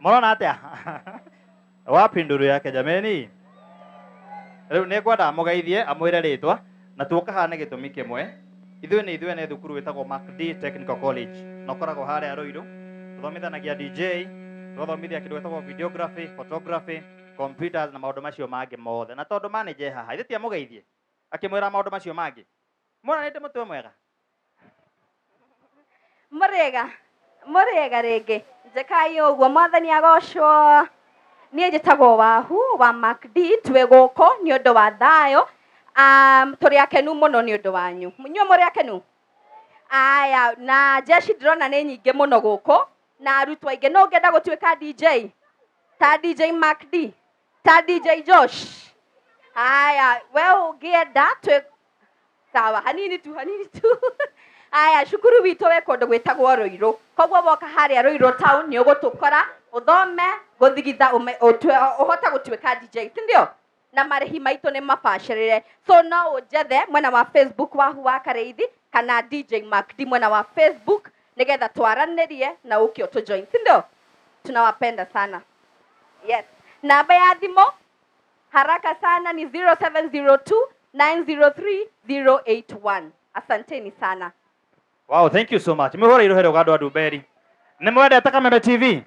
Mwana atia. Wapi nduru yake jameni? Riu ne kwenda mugeithie amwire ritwa na tukahane gitumi kimwe. Ithuĩ nĩ thukuru wĩtagwo Mac Dee Technical College. Na ũkoragwo harĩa Ruiru. Tũthomithanagia DJ, tũthomithia kĩndũ gĩtagwo videography, photography, computers na maũndũ macio mangĩ mothe. Na tondũ manager haha, ithe tia mugeithie. Akĩmwĩra maũndũ macio mangĩ. Mwana nĩ mũtwe mwega. Mũrĩega rĩngĩ. Njekai ũguo mwathani agocwo. Niĩ njĩtagwo Wahu wa Mac Dee, twĩ gũkũ nĩ ũndũ wa thayũ. Tũrĩ akenu mũno nĩ ũndũ wanyu. Inyuĩ mũrĩ akenu? Aya, na jeshi ndĩrona nĩ nyingĩ mũno gũkũ, na arutwo aingĩ. No ũngĩenda gũtuĩka DJ? Ta DJ Mac Dee? Ta DJ Josh? Aya, we ũngĩenda sawa, hanini tu. Aya, cukuru witũ wĩ kũndũ gwĩtagwo Ruiru. Koguo woka harĩa Ruiru town nĩ ũgũtũkora, ũthome, gũthigitha, ũhote gũtuĩka DJ, si ndio? Na marĩhi maitũ nĩ mabacĩrĩre. So no ũnjethe mwena wa Facebook Wahu wa Kareithi kana DJ Mac Dee mwena wa Facebook nigetha twaranĩrie na ũke ũtũjoin, si ndio? Tunawapenda sana. Yes. Namba ya thimũ haraka sana ni 0702903081. Asanteni sana. Wow, thank you so much. Mihora irohero gado wa dumberi. Nimwendete Kameme TV?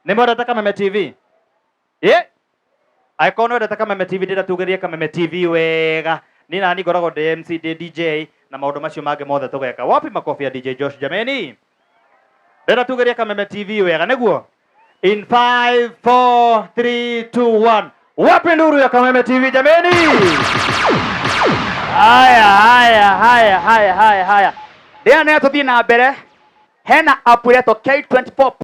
Nimwendete Kameme TV? Yeah? Aikono wendete Kameme TV ndĩra tugerie Kameme TV wega. Ni nani ngoragwo ndĩ MC ndĩ DJ na maũndũ macio mangĩ mothe tũgeka. Wapi makofi ya DJ Josh jameni? Ndĩra tugerie Kameme TV wega nĩguo? In 5 4 3 2 1. Wapi nduru ya Kameme TV jameni? Haya. Ndia nĩ tũthiĩ na mbere. Hena app yetu K24